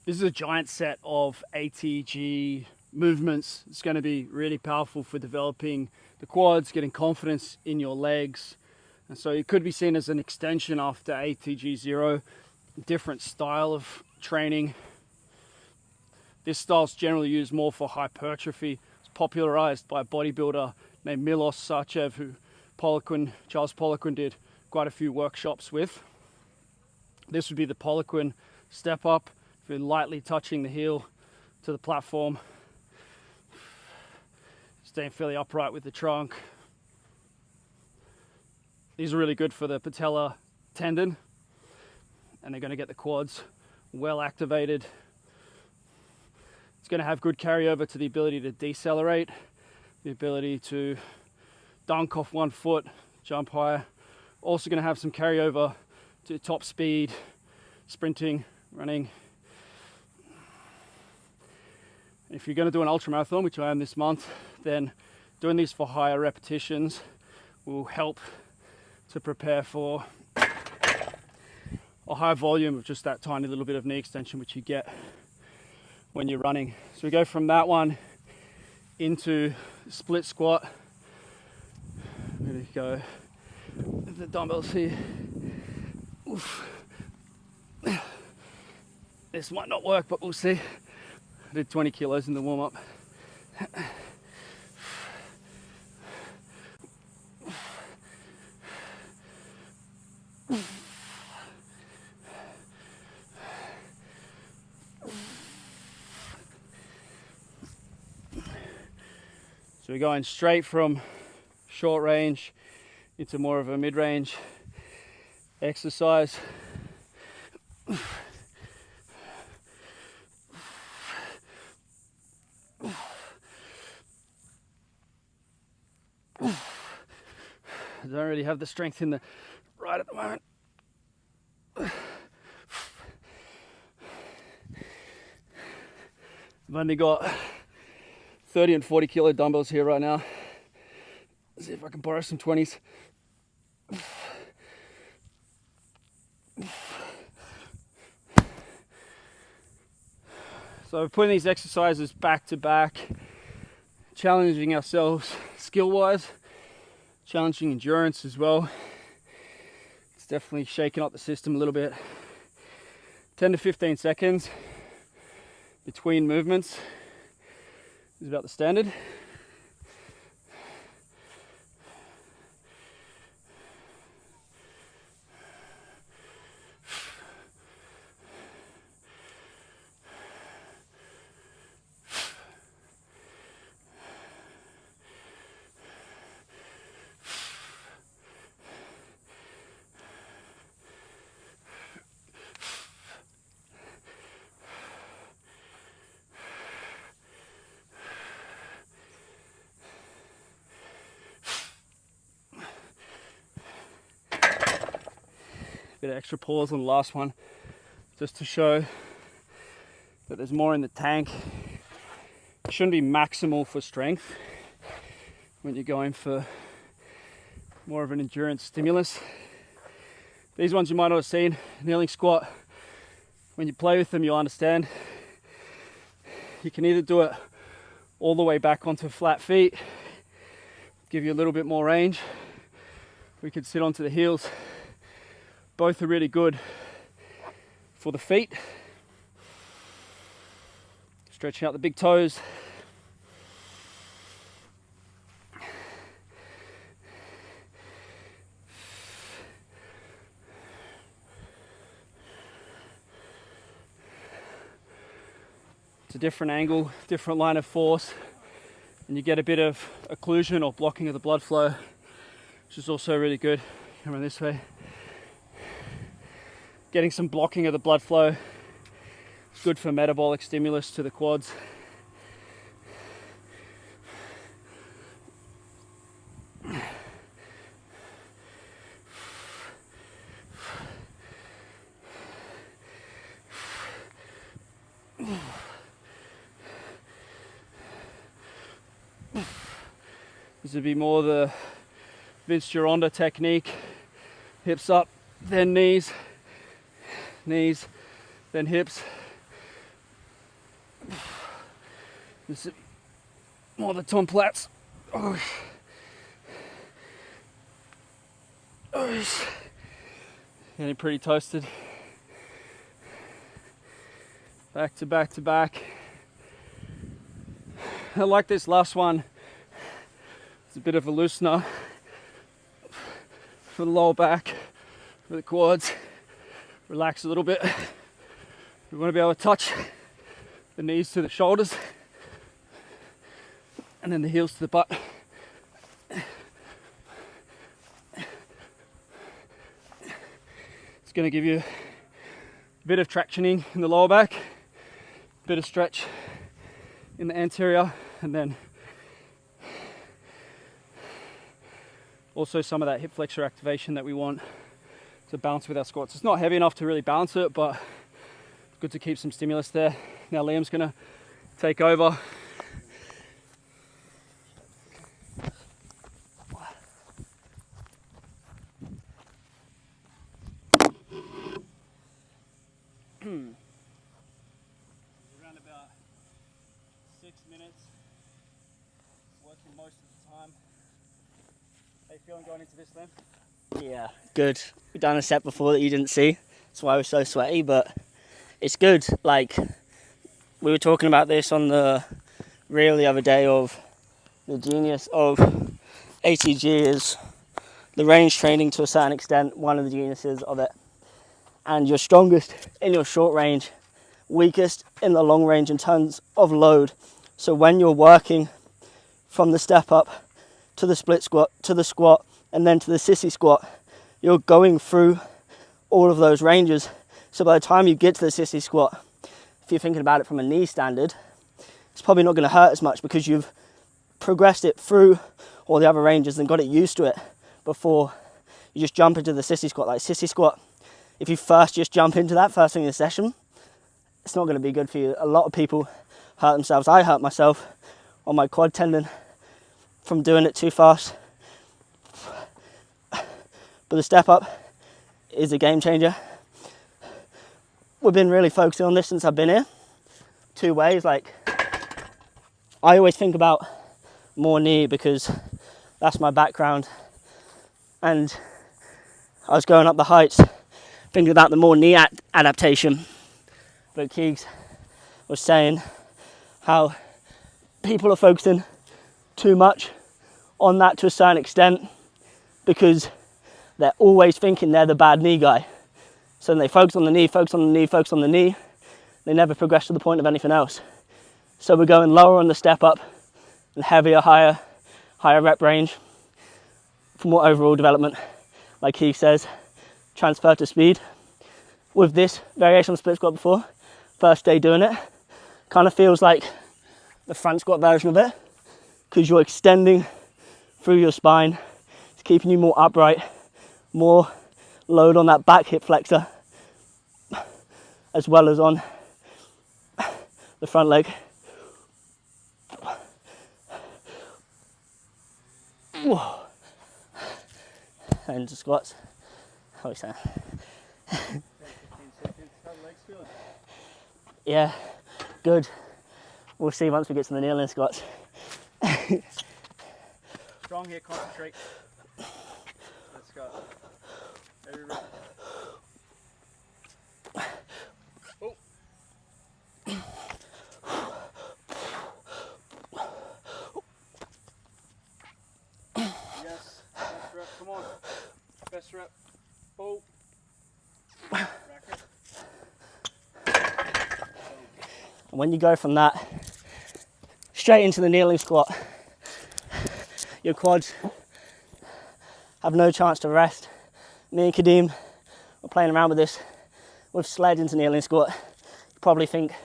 This is a giant set of ATG movements. It's going to be really powerful for developing the quads, getting confidence in your legs. And so it could be seen as an extension after ATG 0, different style of training. This style is generally used more for hypertrophy. It's popularized by a bodybuilder named Milos Sarcev, who Charles Poliquin did quite a few workshops with. This would be the Poliquin step up. If you're lightly touching the heel to the platform, staying fairly upright with the trunk. These are really good for the patella tendon, and they're going to get the quads well activated. It's going to have good carryover to the ability to decelerate, the ability to dunk off one foot, jump higher. Also going to have some carryover to top speed, sprinting, running. If you're going to do an ultramarathon, which I am this month, then doing these for higher repetitions will help to prepare for a high volume of just that tiny little bit of knee extension which you get when you're running. So we go from that one into split squat. I'm going to go with the dumbbells here. Oof. This might not work, but we'll see. I did 20 kilos in the warm-up. So we're going straight from short range into more of a mid-range exercise. I don't really have the strength in the right at the moment. I've only got 30 and 40 kilo dumbbells here right now. Let's see if I can borrow some 20s. So we're putting these exercises back to back, challenging ourselves skill-wise, challenging endurance as well. It's definitely shaking up the system a little bit. 10 to 15 seconds between movements is about the standard. Bit of extra pause on the last one, just to show that there's more in the tank. It shouldn't be maximal for strength when you're going for more of an endurance stimulus. These ones you might not have seen, kneeling squat. When you play with them, you'll understand. You can either do it all the way back onto flat feet, give you a little bit more range. We could sit onto the heels. Both are really good for the feet. Stretching out the big toes. It's a different angle, different line of force, and you get a bit of occlusion or blocking of the blood flow, which is also really good. Come around this way. Getting some blocking of the blood flow is good for metabolic stimulus to the quads. This would be more the Vince Gironda technique. Hips up, then knees, knees, then hips, This is more the Tom Platts. Getting pretty toasted. Back to back to back. I like this last one. It's a bit of a loosener for the lower back, for the quads. Relax a little bit. We want to be able to touch the knees to the shoulders and then the heels to the butt. It's going to give you a bit of tractioning in the lower back, a bit of stretch in the anterior, and then also some of that hip flexor activation that we want to balance with our squats. It's not heavy enough to really balance it, but it's good to keep some stimulus there. Now Liam's gonna take over. Around about 6 minutes, working most of the time. How you feeling going into this then? Yeah, good. We've done a set before that you didn't see. That's why I was so sweaty, but it's good. Like, we were talking about this on the reel the other day of the genius of ATG is the range training to a certain extent, one of the geniuses of it. And you're strongest in your short range, weakest in the long range in terms of load. So when you're working from the step up to the split squat, to the squat, and then to the sissy squat, you're going through all of those ranges. So by the time you get to the sissy squat, if you're thinking about it from a knee standard, it's probably not going to hurt as much because you've progressed it through all the other ranges and got it used to it before you just jump into the sissy squat. Like sissy squat, if you first just jump into that first thing in the session, it's not going to be good for you. A lot of people hurt themselves. I hurt myself on my quad tendon from doing it too fast. But the step up is a game changer. We've been really focusing on this since I've been here. Two ways, like I always think about more knee because that's my background. And I was going up the heights thinking about the more knee adaptation. But Keegs was saying how people are focusing too much on that to a certain extent because they're always thinking they're the bad knee guy. So then they focus on the knee, focus on the knee, focus on the knee. They never progress to the point of anything else. So we're going lower on the step up and heavier, higher rep range for more overall development. Like he says, transfer to speed. With this variation on split squat before, first day doing it, kind of feels like the front squat version of it because you're extending through your spine. It's keeping you more upright, more load on that back hip flexor as well as on the front leg. Whoa. And the squats. How are we saying? 10-15 seconds. How are the legs feeling? Yeah, good. We'll see once we get to the kneeling squats. Strong here, concentrate. Let's go. Every rep. Oh. Yes, best rep, come on. Best rep. Oh. Rack it. And when you go from that straight into the kneeling squat, your quads have no chance to rest. Me and Kadeem were playing around with this with sled into kneeling squat. You probably think it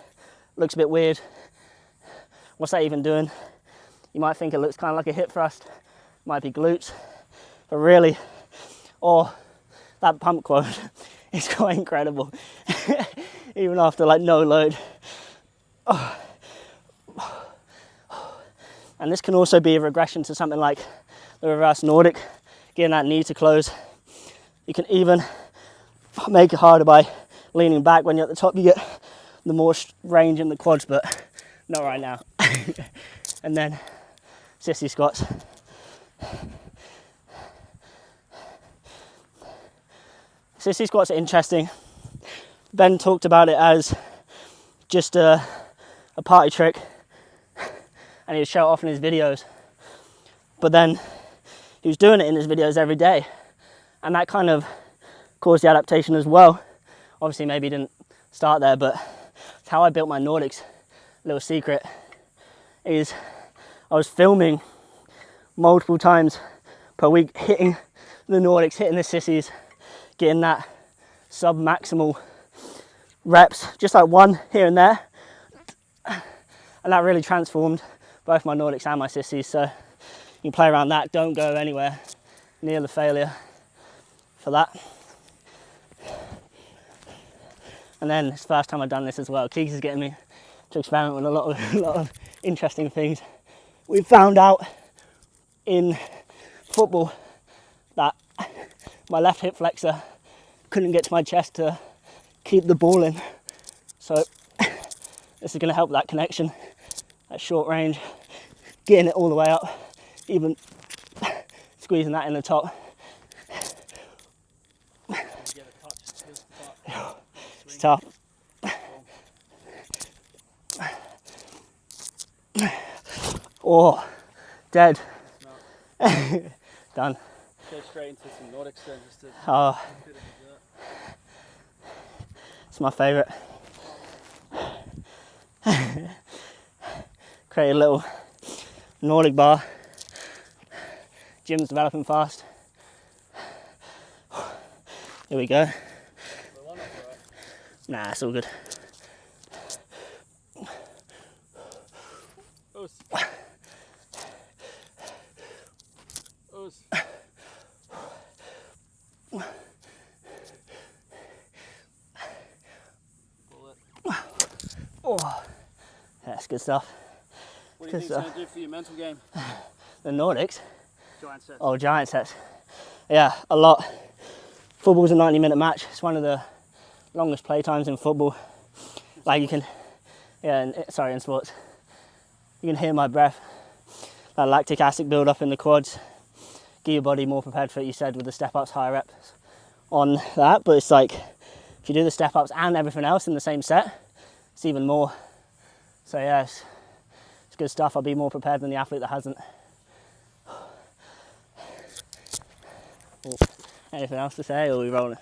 looks a bit weird. What's that even doing? You might think it looks kind of like a hip thrust, might be glutes, but really, or that pump quad is quite incredible. Even after like no load. And this can also be a regression to something like the reverse Nordic, getting that knee to close. You can even make it harder by leaning back. When you're at the top, you get the more range in the quads, but Not right now. And then sissy squats. Sissy squats are interesting. Ben talked about it as just a party trick, and he would show it off in his videos. But then he was doing it in his videos every day, and that kind of caused the adaptation as well. Obviously, maybe he didn't start there, but it's how I built my Nordics. Little secret is I was filming multiple times per week, hitting the Nordics, hitting the sissies, getting that sub-maximal reps, just like one here and there. And that really transformed both my Nordics and my sissies. So you can play around that. Don't go anywhere near the failure for that. And then it's the first time I've done this as well. Keeks is getting me to experiment with a lot of interesting things. We found out in football that my left hip flexor couldn't get to my chest to keep the ball in. So this is going to help that connection at short range, getting it all the way up, even squeezing that in the top. It's tough. Oh, dead. Done. Go straight into some Nordics then, just to Oh, bit of dessert. it's my favourite. Create a little Nordic bar. Gym's developing fast. Here we go. Nah, it's all good. Us. Us. Oh, that's good stuff. What do you think it's going to do for your mental game? The Nordics. Giant sets. Oh, giant sets. Yeah, a lot. Football's a 90-minute match. It's one of the longest play times in football. Like you can, in sports. You can hear my breath. That lactic acid build up in the quads. Get your body more prepared for it, you said, with the step-ups, high reps on that. But it's like, if you do the step-ups and everything else in the same set, it's even more. So yeah, it's good stuff. I'll be more prepared than the athlete that hasn't. Oh, anything else to say, or are we rolling?